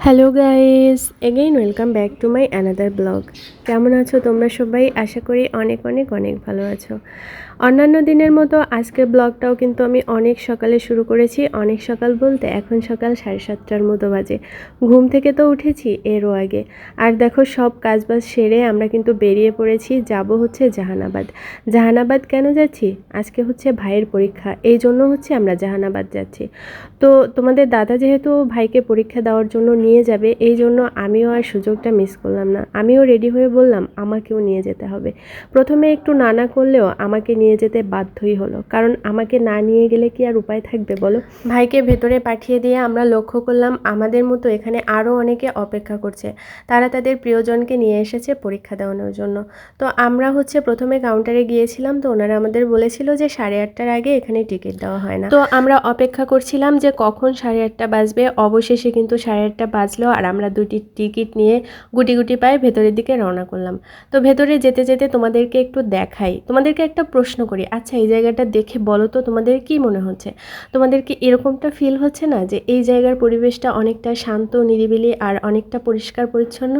Hello guys, again welcome back to my another blog. কেমন আছো তোমরা সবাই? আশা করি অনেক অনেক অনেক ভালো আছো। অন্যান্য দিনের মতো আজকের ব্লগটাও কিন্তু আমি অনেক সকালে শুরু করেছি। অনেক সকাল বলতে এখন সকাল 7:30টার মতো বাজে। ঘুম থেকে তো উঠেছি এরও আগে। আর দেখো সব কাজবাজ সেরে আমরা কিন্তু বেরিয়ে পড়েছি, যাব হচ্ছে জাহানাবাদ। জাহানাবাদ কেন যাচ্ছি? আজকে হচ্ছে ভাইয়ের পরীক্ষা, এই জন্য হচ্ছে আমরা জাহানাবাদ যাচ্ছি। তো তোমাদের দাদা যেহেতু ভাইকে পরীক্ষা দেওয়ার জন্য নিয়ে যাবে, এই জন্য আমিও আর সুযোগটা মিস করলাম না। আমিও রেডি হয়ে বললাম আমাকেও নিয়ে যেতে হবে। প্রথমে একটু নানা করলেও আমাকে নিয়ে যেতে বাধ্যই হলো, কারণ আমাকে না নিয়ে গেলে কি আর উপায় থাকবে বলো। ভাইকে ভেতরে পাঠিয়ে দিয়ে আমরা লক্ষ্য করলাম আমাদের মতো এখানে আরও অনেকে অপেক্ষা করছে। তারা তাদের প্রিয়জনকে নিয়ে এসেছে পরীক্ষা দেওয়ানোর জন্য। তো আমরা হচ্ছে প্রথমে কাউন্টারে গিয়েছিলাম, তো ওনারা আমাদের বলেছিল যে 8:30টার আগে এখানে টিকিট দেওয়া হয় না। তো আমরা অপেক্ষা করছিলাম যে কখন 8:30 বাজবে। অবশেষে কিন্তু 8:30 বাজলো, আর আমরা দুটি টিকিট নিয়ে গুটি গুটি পায়ে ভেতরের দিকে রওনা করলাম। তো ভেতরে যেতে যেতে তোমাদেরকে একটু দেখাই, তোমাদেরকে একটা প্রশ্ন করি, আচ্ছা এই জায়গাটা দেখে বলো তো তোমাদের কি মনে হচ্ছে? তোমাদের কি এরকমটা ফিল হচ্ছে না যে এই জায়গার পরিবেশটা অনেকটা শান্ত, নিরিবিলি আর অনেকটা পরিষ্কার পরিচ্ছন্ন?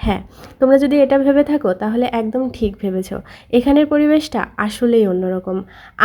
হ্যাঁ, তোমরা যদি এটা ভেবে থাকো তাহলে একদম ঠিক ভেবেছো। এখানের পরিবেশটা আসলেই অন্যরকম।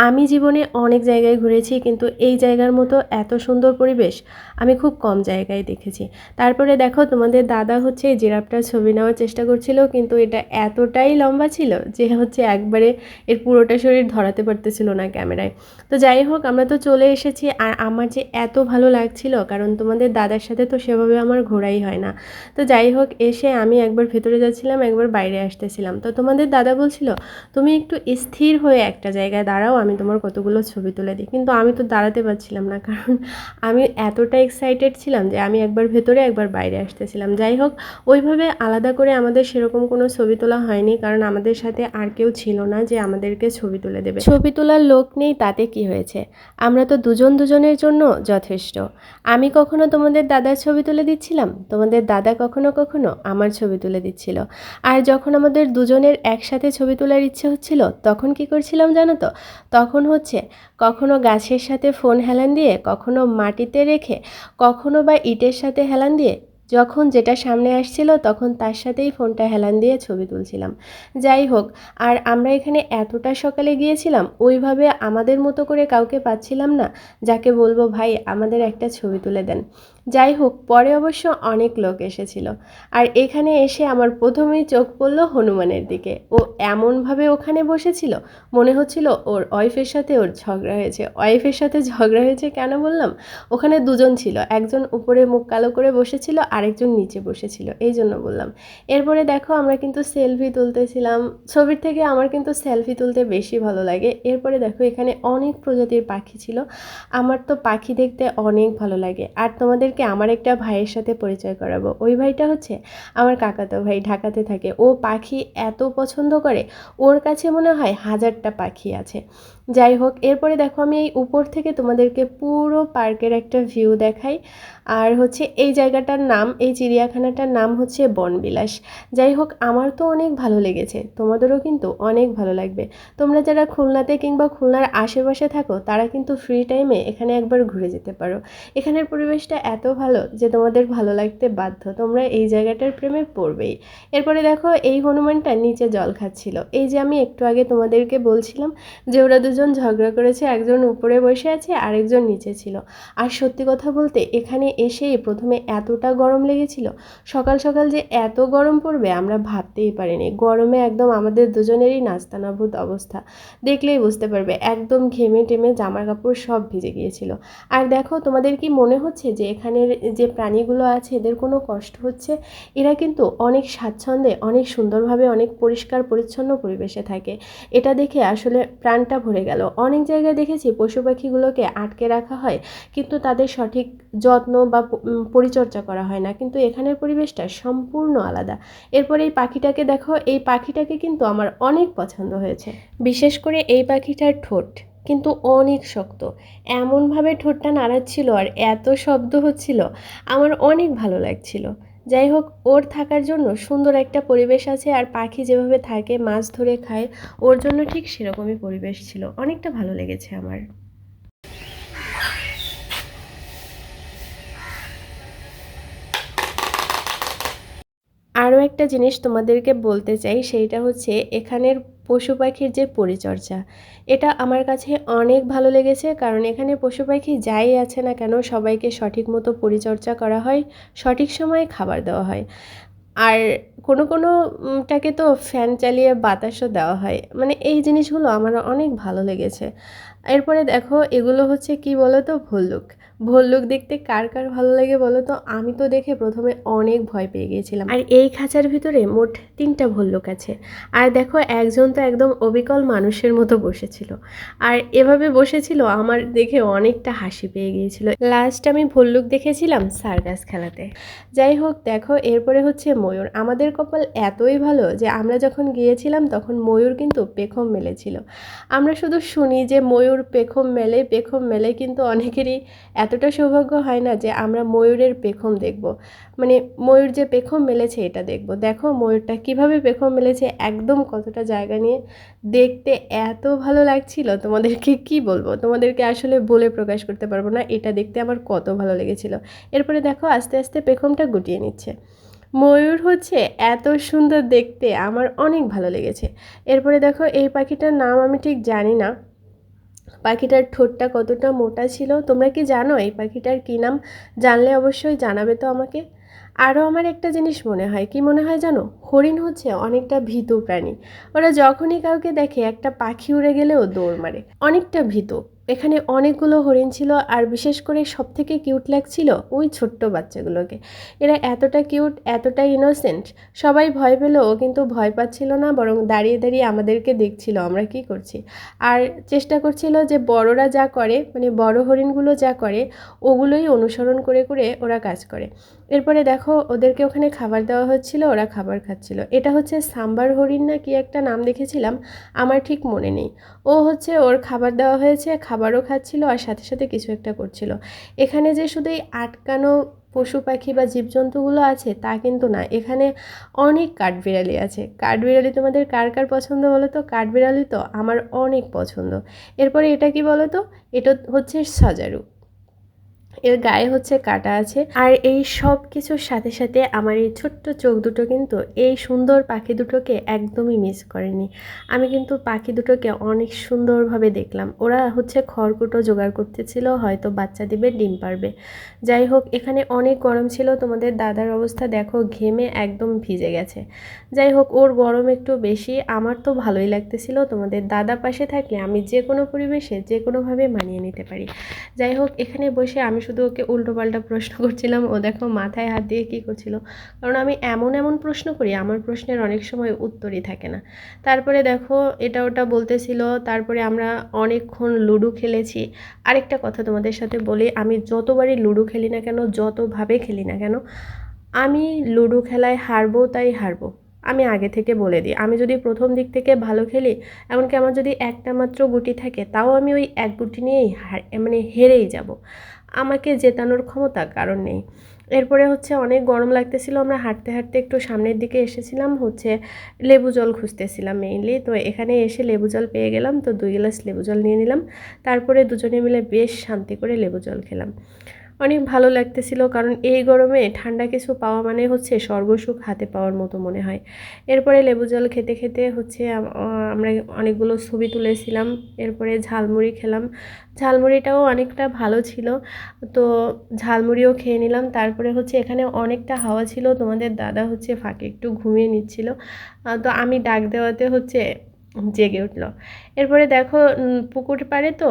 আমি জীবনে অনেক জায়গায় ঘুরেছি, কিন্তু এই জায়গার মতো এত সুন্দর পরিবেশ আমি খুব কম জায়গায় দেখেছি। তারপরে দেখো তোমাদের দাদা হচ্ছে এই জিরাফটার ছবি নেওয়ার চেষ্টা করছিল, কিন্তু এটা এতটাই লম্বা ছিল যে হচ্ছে একবারে এর পুরোটা শরীর ধরাতে পারতেছিল না ক্যামেরায়। তো যাই হোক, আমরা তো চলে এসেছি। আর আমার যে এত ভালো লাগছিল, কারণ তোমাদের দাদার সাথে তো সেভাবে আমার ঘোরাই হয় না। তো যাই হোক, এসে আমি একবার ভেতরে যাচ্ছিলাম, একবার বাইরে আসতেছিলাম। তো তোমাদের দাদা বলছিল তুমি একটু স্থির হয়ে একটা জায়গায় দাঁড়াও, আমি তোমার কতগুলো ছবি তুলে দিই। কিন্তু আমি তো দাঁড়াতে পারছিলাম না, কারণ আমি এতটা এক্সাইটেড ছিলাম যে আমি একবার ভেতরে একবার বাইরে আসতেছিলাম। যাই হোক, ওইভাবে আলাদা করে আমাদের সেরকম কোনো ছবি তোলা হয়নি, কারণ আমাদের সাথে আর কেউ ছিল না যে আমাদেরকে ছবি তুলে দেবে। ছবি তোলার লোক নেই তাতে কি হয়েছে, আমরা তো দুজন দুজনের জন্য যথেষ্ট। আমি কখনো তোমাদের দাদার ছবি তুলে দিচ্ছিলাম, তোমাদের দাদা কখনো কখনো আমার ছবি তুলে দিচ্ছিল। আর যখন আমাদের দুজনের একসাথে ছবি তোলার ইচ্ছে হচ্ছিল, তখন কি করছিলাম জানো তো? তখন হচ্ছে কখনো গাছের সাথে ফোন হেলান দিয়ে, কখনো মাটিতে রেখে, কখনো বা ইটের সাথে হেলান দিয়ে, যখন যেটা সামনে আসছিল তখন তার সাথেই ফোনটা হেলান দিয়ে ছবি তুলছিলাম। যাই হোক, আর আমরা এখানে এতটা সকালে গিয়েছিলাম, ওইভাবে আমাদের মতো করে কাউকে পাচ্ছিলাম না যাকে বলবো ভাই আমাদের একটা ছবি তুলে দেন। যাই হোক, পরে অবশ্য অনেক লোক এসেছিল। আর এখানে এসে আমার প্রথমেই চোখ পড়লো হনুমানের দিকে। ও এমনভাবে ওখানে বসেছিল, মনে হচ্ছিল ওর ওয়াইফের সাথে ওর ঝগড়া হয়েছে। ওয়াইফের সাথে ঝগড়া হয়েছে কেন বললাম? ওখানে দুজন ছিল, একজন উপরে মুখ কালো করে বসেছিল, আরেকজন নিচে বসেছিল, এই জন্য বললাম। এরপরে দেখো আমরা কিন্তু সেলফি তুলতেছিলাম। ছবির থেকে আমার কিন্তু সেলফি তুলতে বেশি ভালো লাগে। এরপরে দেখো এখানে অনেক প্রজাতির পাখি ছিল। আমার তো পাখি দেখতে অনেক ভালো লাগে। আর তোমাদেরকে আমার একটা ভাইয়ের সাথে পরিচয় করাবো। ওই ভাইটা হচ্ছে আমার কাকাতো ভাই, ঢাকাতে থাকে। ও পাখি এত পছন্দ করে, ওর কাছে মনে হয় 1000টা পাখি আছে। যাই হোক, এরপরে দেখো আমি এই উপর থেকে তোমাদেরকে পুরো পার্কের একটা ভিউ দেখাই। আর হচ্ছে এই জায়গাটার নাম, এই চিড়িয়াখানাটার নাম হচ্ছে বনবিলাস। যাই হোক, আমার তো অনেক ভালো লেগেছে, তোমাদেরও কিন্তু অনেক ভালো লাগবে। তোমরা যারা খুলনাতে কিংবা খুলনার আশেপাশে থাকো তারা কিন্তু ফ্রি টাইমে এখানে একবার ঘুরে যেতে পারো। এখানের পরিবেশটা এত ভালো যে তোমাদের ভালো লাগতে বাধ্য, তোমরা এই জায়গাটার প্রেমে পড়বেই। এরপরে দেখো এই হনুমানটা নিচে জল খাচ্ছিল। এই যে আমি একটু আগে তোমাদেরকে বলছিলাম যে ওরা দুজন ঝগড়া করেছে, একজন উপরে বসে আছে আরেকজন নিচে ছিল। আর সত্যি কথা বলতে এখানে এসেই প্রথমে এতটা গরম লেগেছিল, সকাল সকাল যে এত গরম পড়বে আমরা ভাবতেই পারিনি। গরমে একদম আমাদের দুজনেরই নাস্তানাবুদ অবস্থা, দেখলেই বুঝতে পারবে, একদম ঘেমে টেমে জামা কাপড় সব ভিজে গিয়েছিল। আর দেখো তোমাদের কি মনে হচ্ছে যে এখানের যে প্রাণীগুলো আছে এদের কোনো কষ্ট হচ্ছে? এরা কিন্তু অনেক স্বাচ্ছন্দ্যে, অনেক সুন্দরভাবে, অনেক পরিষ্কার পরিচ্ছন্ন পরিবেশে থাকে। এটা দেখে আসলে প্রাণটা ভরে গেল। অনেক জায়গায় দেখেছি পশু পাখিগুলোকে আটকে রাখা হয়, কিন্তু তাদের সঠিক যত্ন বা পরিচর্যা করা হয় না, কিন্তু এখানের পরিবেশটা সম্পূর্ণ আলাদা। এরপর এই পাখিটাকে দেখো, এই পাখিটাকে কিন্তু আমার অনেক পছন্দ হয়েছে। বিশেষ করে এই পাখিটার ঠোঁট কিন্তু অনেক শক্ত, এমনভাবে ঠোঁটটা নাড়াচ্ছিল আর এত শব্দ হচ্ছিল, আমার অনেক ভালো লাগছিল। যাই হোক, ওর থাকার জন্য সুন্দর একটা পরিবেশ আছে। আর পাখি যেভাবে থাকে, মাছ ধরে খায়, ওর জন্য ঠিক সেরকমই পরিবেশ ছিল, অনেকটা ভালো লেগেছে আমার। আরও একটা জিনিস তোমাদেরকে বলতে চাই, সেইটা হচ্ছে এখানের পশু পাখির যে পরিচর্যা, এটা আমার কাছে অনেক ভালো লেগেছে। কারণ এখানে পশু পাখি যাই আছে না কেন সবাইকে সঠিক মতো পরিচর্যা করা হয়, সঠিক সময়ে খাবার দেওয়া হয়। আর কোনোটাকে তো ফ্যান চালিয়ে বাতাসও দেওয়া হয়, মানে এই জিনিসগুলো আমার অনেক ভালো লেগেছে। এরপরে দেখো এগুলো হচ্ছে কি বলো তো, ভল্লুক। ভল্লুক দেখতে কার কার ভালো লাগে বলো তো? আমি তো দেখে প্রথমে অনেক ভয় পেয়ে গিয়েছিলাম। আর এই খাঁচার ভিতরে মোট 3টা ভল্লুক আছে। আর দেখো একজন তো একদম অবিকল মানুষের মতো বসেছিল, আর এভাবে বসেছিল আমার দেখে অনেকটা হাসি পেয়ে গিয়েছিল। লাস্ট আমি ভল্লুক দেখেছিলাম সার্কাস খেলাতে। যাই হোক, দেখো এরপরে হচ্ছে ময়ূর। আমাদের কপাল এতই ভালো যে আমরা যখন গিয়েছিলাম তখন ময়ূর কিন্তু পেখম মেলেছিল। আমরা শুধু শুনি যে ময়ূর পেখম মেলে, কিন্তু অনেকেরই এতটা সৌভাগ্য হয় না যে আমরা ময়ূরের পেখম দেখব, মানে ময়ূর যে পেখম মেলেছে এটা দেখব। দেখো ময়ূরটা কিভাবে পেখম মেলেছে, একদম কতটা জায়গা নিয়ে, দেখতে এত ভালো লাগছিল। তোমাদেরকে কি বলবো, তোমাদেরকে আসলে বলে প্রকাশ করতে পারবো না এটা দেখতে আমার কত ভালো লেগেছিল। এরপরে দেখো আস্তে আস্তে পেখমটা গুটিয়ে নিচ্ছে। ময়ূর হচ্ছে এত সুন্দর দেখতে, আমার অনেক ভালো লেগেছে। এরপরে দেখো এই পাখিটার নাম আমি ঠিক জানি না, পাখিটার ঠোঁটটা কতটা মোটা ছিল। তোমরা কি জানো এই পাখিটার কী নাম? জানলে অবশ্যই জানাবে তো আমাকে। আরও আমার একটা জিনিস মনে হয়, কি মনে হয় জানো? হরিণ হচ্ছে অনেকটা ভীতু প্রাণী। ওরা যখনই কাউকে দেখে একটা পাখি উড়ে গেলেও দৌড় মারে, অনেকটা ভীতু। এখানে অনেকগুলো হরিণ ছিল, আর বিশেষ করে সবথেকে কিউট লাগছিল ওই ছোট্ট বাচ্চাগুলোকে। এরা এতটা কিউট, এতটা ইনোসেন্ট, সবাই ভয় পেলেও কিন্তু ভয় পাচ্ছিল না, বরং দাঁড়িয়ে দাঁড়িয়ে আমাদেরকে দেখছিল আমরা কি করছি। আর চেষ্টা করছিল যে বড়রা যা করে, মানে বড় হরিণগুলো যা করে ওগুলোই অনুসরণ করে করে ওরা কাজ করে। এরপরে দেখো ওদেরকে ওখানে খাবার দেওয়া হচ্ছিল, ওরা খাবার খাচ্ছিল। এটা হচ্ছে সাম্বার হরিণ না কি একটা নাম দেখেছিলাম, আমার ঠিক মনে নেই। ও হচ্ছে ওর খাবার দেওয়া হয়েছে, খাবারও খাচ্ছিল আর সাথে সাথে কিছু একটা করছিল। এখানে যে শুধু এই আটকানো পশু পাখি বা জীবজন্তুগুলো আছে তা কিন্তু না, এখানে অনেক কাঠবিড়ালি আছে। কাঠবিড়ালি তোমাদের কার কার পছন্দ বলো তো? কাঠবিড়ালি তো আমার অনেক পছন্দ। এরপরে এটা কি বলো তো? এটা হচ্ছে সজারু। এর গায়ে হচ্ছে কাটা আছে। আর এই সব কিছুর সাথে সাথে আমার এই ছোট্ট চোখ দুটো কিন্তু এই সুন্দর পাখি দুটোকে একদমই মিস করেনি। আমি কিন্তু পাখি দুটোকে অনেক সুন্দরভাবে দেখলাম। ওরা হচ্ছে খড়কুটো জোগাড় করতেছিল, হয়তো বাচ্চা দিবে, ডিম পারবে। যাই হোক, এখানে অনেক গরম ছিল। তোমাদের দাদার অবস্থা দেখো, ঘেমে একদম ভিজে গেছে। যাই হোক, ওর গরম একটু বেশি, আমার তো ভালোই লাগতেছিল। তোমাদের দাদা পাশে থাকলে আমি যে কোনো পরিবেশে যে কোনোভাবে মানিয়ে নিতে পারি। যাই হোক, এখানে বসে আমি শুধু ওকে উল্টোপাল্টা প্রশ্ন করছিলাম। ও দেখো মাথায় হাত দিয়ে কী করছিল, কারণ আমি এমন এমন প্রশ্ন করি আমার প্রশ্নের অনেক সময় উত্তরই থাকে না। তারপরে দেখো এটা ওটা বলতেছিল। তারপরে আমরা অনেকক্ষণ লুডো খেলেছি। আরেকটা কথা তোমাদের সাথে বলি, আমি যতবারই লুডো খেলি না কেন, যতভাবে খেলি না কেন, আমি লুডো খেলায় হারবো তাই হারবো। আমি আগে থেকে বলে দিই, আমি যদি প্রথম দিক থেকে ভালো খেলি, এমনকি আমার যদি একটা মাত্র গুটি থাকে, তাও আমি ওই এক গুটি নিয়েই মানে হেরেই যাব। আমাকে জেতানোর ক্ষমতা কারণ নেই। এরপরে হচ্ছে অনেক গরম লাগতেছিল, আমরা হাঁটতে হাঁটতে একটু সামনের দিকে এসেছিলাম, হচ্ছে লেবু জল খুঁজতেছিলাম মেইনলি। তো এখানে এসে লেবু জল পেয়ে গেলাম, তো 2 গ্লাস লেবু জল নিয়ে নিলাম। তারপরে দুজনে মিলে বেশ শান্তি করে লেবু জল খেলাম। অনেক ভালো লাগতেছিল, কারণ এই গরমে ঠান্ডা কিছু পাওয়া মানে হচ্ছে স্বর্গসুখ হাতে পাওয়ার মতো মনে হয়। এরপরে লেবু জল খেতে খেতে হচ্ছে আমরা অনেকগুলো ছবি তুলেছিলাম। এরপরে ঝালমুড়ি খেলাম, ঝালমুড়িটাও অনেকটা ভালো ছিল, তো ঝালমুড়িও খেয়ে নিলাম। তারপরে হচ্ছে এখানে অনেকটা হাওয়া ছিল, তোমাদের দাদা হচ্ছে ফাঁকে একটু ঘুমিয়ে নিচ্ছিল, তো আমি ডাক দেওয়াতে হচ্ছে জেগে উঠলো। এরপরে দেখো পুকুর পাড়ে তো,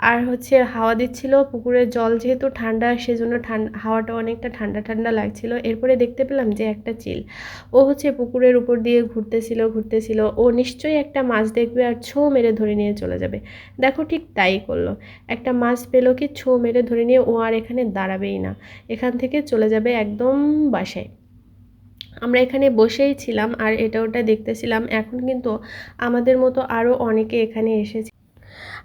আর হচ্ছে হাওয়া দিচ্ছিল, পুকুরের জল যেহেতু ঠান্ডা সেজন্য হাওয়াটা অনেকটা ঠান্ডা ঠান্ডা লাগছিল। এরপরে দেখতে পেলাম যে একটা চিল, ও হচ্ছে পুকুরের উপর দিয়ে ঘুরতেছিল। ও নিশ্চয়ই একটা মাছ দেখবে আর ছোঁ মেরে ধরে নিয়ে চলে যাবে। দেখো ঠিক তাই করলো, একটা মাছ পেলো কি ছোঁ মেরে ধরে নিয়ে ও আর এখানে দাঁড়াবেই না, এখান থেকে চলে যাবে একদম বাসায়। আমরা এখানে বসেই ছিলাম আর এটা ওটা দেখতেছিলাম। এখন কিন্তু আমাদের মতো আরও অনেকে এখানে এসেছে।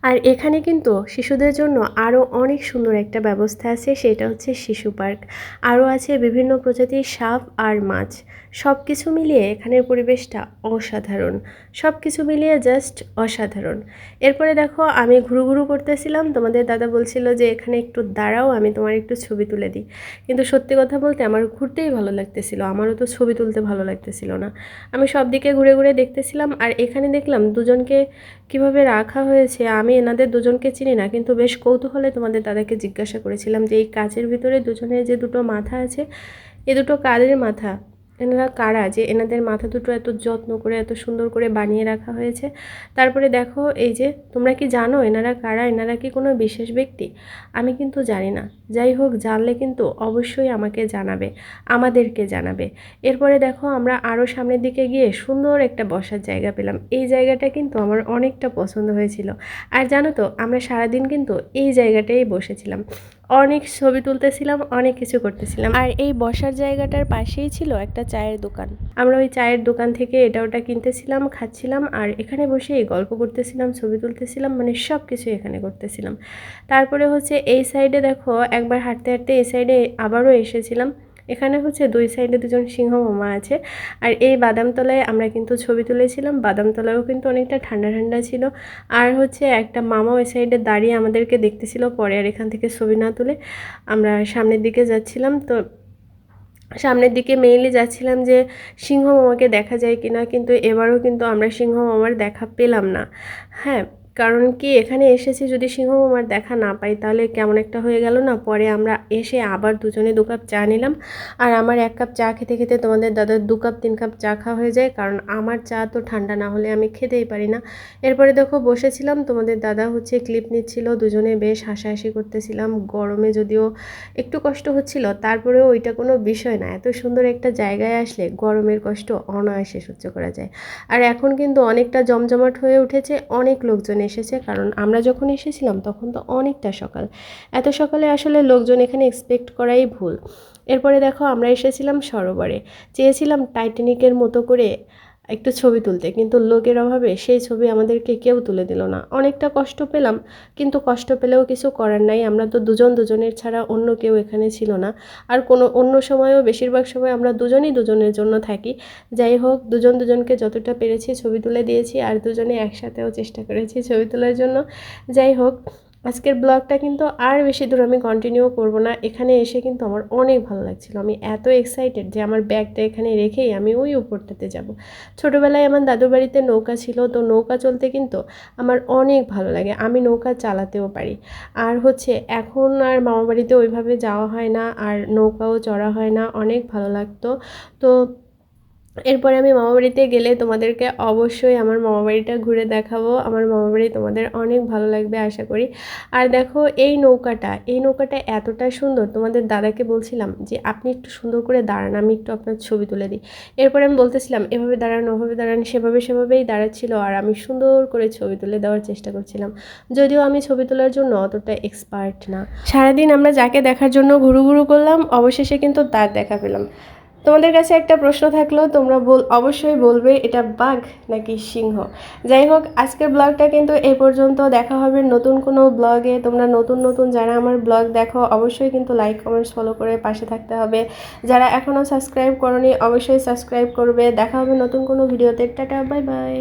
আর এখানে কিন্তু শিশুদের জন্য আরও অনেক সুন্দর একটা ব্যবস্থা আছে, সেটা হচ্ছে শিশু পার্ক। আরও আছে বিভিন্ন প্রজাতির সাপ আর মাছ। সব কিছু মিলিয়ে এখানের পরিবেশটা অসাধারণ, সব কিছু মিলিয়ে জাস্ট অসাধারণ। এরপরে দেখো আমি ঘুরু ঘুরু করতেছিলাম, তোমাদের দাদা বলছিল যে এখানে একটু দাঁড়াও, আমি তোমার একটু ছবি তুলে দিই। কিন্তু সত্যি কথা বলতে আমার ঘুরতেই ভালো লাগতেছিল, আমারও তো ছবি তুলতে ভালো লাগতেছিল না। আমি সব দিকে ঘুরে ঘুরে দেখতেছিলাম, আর এখানে দেখলাম দুজনকে কিভাবে রাখা হয়েছে। আমি এনাদের দুজনকে চিনি না, কিন্তু বেশ কৌতূহলে তোমাদের দাদাকে জিজ্ঞাসা করেছিলাম যে এই কাচের ভিতরে দুজনের যে দুটো মাথা আছে, এ দুটো কাদের মাথা, এনারা কারা যে এনাদের মাথা দুটো এত যত্ন করে এত সুন্দর করে বানিয়ে রাখা হয়েছে। তারপরে দেখো এই যে, তোমরা কি জানো এনারা কারা, এনারা কি কোনো বিশেষ ব্যক্তি? আমি কিন্তু জানি না। যাই হোক, জানলে কিন্তু অবশ্যই আমাকে জানাবে, আমাদেরকে জানাবে। এরপরে দেখো আমরা আরও সামনের দিকে গিয়ে সুন্দর একটা বসার জায়গা পেলাম। এই জায়গাটা কিন্তু আমার অনেকটা পছন্দ হয়েছিল। আর জানো তো, আমরা সারাদিন কিন্তু এই জায়গাটাই বসেছিলাম, অনেক ছবি তুলতেছিলাম, অনেক কিছু করতেছিলাম। আর এই বসার জায়গাটার পাশেই ছিল একটা চায়ের দোকান। আমরা ওই চায়ের দোকান থেকে এটা ওটা কিনতেছিলাম, খাচ্ছিলাম, আর এখানে বসেই গল্প করতেছিলাম, ছবি তুলতেছিলাম, মানে সব কিছু এখানে করতেছিলাম। তারপরে হচ্ছে এই সাইডে দেখো, একবার হাঁটতে হাঁটতে এই সাইডে আবারও এসেছিলাম। এখানে হচ্ছে দুই সাইডে দুজন সিংহ মামা আছে। আর এই বাদামতলায় আমরা কিন্তু ছবি তুলেছিলাম, বাদামতলায়ও কিন্তু অনেকটা ঠান্ডা ঠান্ডা ছিল। আর হচ্ছে একটা মামা ওই সাইডে দাঁড়িয়ে আমাদেরকে দেখতেছিল, পরে আর এখান থেকে ছবি না তুলে আমরা সামনের দিকে যাচ্ছিলাম। তো সামনের দিকে মেইনলি যাচ্ছিলাম যে সিংহ মামাকে দেখা যায় কিনা, কিন্তু এবারও কিন্তু আমরা সিংহ মামার দেখা পেলাম না। হ্যাঁ, কারণ কি এখানে এসেছি যদি সিংহ মামার দেখা না পাই তাহলে কেমন একটা হয়ে গেল না। পরে আমরা এসে আবার দুজনে 2 কাপ চা নিলাম, আর আমার 1 কাপ চা খেতে খেতে তোমাদের দাদার 2 কাপ 3 কাপ চা খাওয়া হয়ে যায়, কারণ আমার চা তো ঠান্ডা না হলে আমি খেতেই পারি না। এরপরে দেখো বসেছিলাম, তোমাদের দাদা হচ্ছে ক্লিপ নিচ্ছিল, দুজনে বেশ হাসাহাসি করতেছিলাম। গরমে যদিও একটু কষ্ট হচ্ছিল, তারপরেও ওইটা কোনো বিষয় না। এত সুন্দর একটা জায়গায় আসলে গরমের কষ্ট অনায়াসে সহ্য করা যায়। আর এখন কিন্তু অনেকটা জমজমাট হয়ে উঠেছে, অনেক লোকজন এসেছে, কারণ আমরা যখন এসেছিলাম তখন তো অনেকটা সকাল। এত সকালে আসলে লোকজন এখানে এক্সপেক্ট করাই ভুল। এরপরে দেখো আমরা এসেছিলাম সরোবরে, চেয়েছিলাম টাইটানিকের মতো করে একটু ছবি তুলতে, কিন্তু লোকের অভাবে সেই ছবি আমাদেরকে কেউ তুলে দিল না। অনেকটা কষ্ট পেলাম, কিন্তু কষ্ট পেলেও কিছু করার নাই, আমরা তো দুজন দুজনের ছাড়া অন্য কেউ এখানে ছিল না। আর কোনো অন্য সময়ও বেশিরভাগ সময় আমরা দুজনই দুজনের জন্য থাকি। যাই হোক, দুজন দুজনকে যতটা পেরেছি ছবি তুলে দিয়েছি, আর দুজনে একসাথেও চেষ্টা করেছি ছবি তোলার জন্য। যাই হোক, আজকের ব্লগটা কিন্তু আর বেশি দূর আমি কন্টিনিউ করব না। এখানে এসে কিন্তু আমার অনেক ভালো লাগছিল, আমি এত এক্সাইটেড যে আমার ব্যাগটা এখানে রেখেই আমি ওই উপরটাতে যাব। ছোটোবেলায় আমার দাদুর বাড়িতে নৌকা ছিল, তো নৌকা চলতে কিন্তু আমার অনেক ভালো লাগে, আমি নৌকা চালাতেও পারি। আর হচ্ছে এখন আর মামা বাড়িতে ওইভাবে যাওয়া হয় না, আর নৌকাও চড়া হয় না, অনেক ভালো লাগতো। তো এরপরে আমি মামাবাড়িতে গেলে তোমাদেরকে অবশ্যই আমার মামাবাড়িটা ঘুরে দেখাবো। আমার মামাবাড়ি তোমাদের অনেক ভালো লাগবে আশা করি। আর দেখো এই নৌকাটা এতটা সুন্দর, তোমাদের দাদাকে বলছিলাম যে আপনি একটু সুন্দর করে দাঁড়ান, আমি একটু আপনার ছবি তুলে দিই। এরপরে আমি বলতেছিলাম এভাবে দাঁড়ান ওভাবে দাঁড়ান, সেভাবেই দাঁড়াচ্ছিল, আর আমি সুন্দর করে ছবি তুলে দেওয়ার চেষ্টা করছিলাম। যদিও আমি ছবি তোলার জন্য অতটা এক্সপার্ট না। সারাদিন আমরা যাকে দেখার জন্য ঘুরু ঘুরু করলাম, অবশেষে কিন্তু তার দেখা পেলাম। তোমাদের কাছে একটা প্রশ্ন থাকলো, তোমরা অবশ্যই বলবে এটা বাঘ নাকি সিংহ। যাই হোক, আজকের ব্লগটা কিন্তু এই পর্যন্ত। দেখা হবে নতুন কোনো ব্লগে। তোমরা নতুন নতুন যারা আমার ব্লগ দেখো অবশ্যই কিন্তু লাইক কমেন্টস ফলো করে পাশে থাকতে হবে। যারা এখনও সাবস্ক্রাইব করোনি অবশ্যই সাবস্ক্রাইব করবে। দেখা হবে নতুন কোনো ভিডিওতে। Tata, bye bye.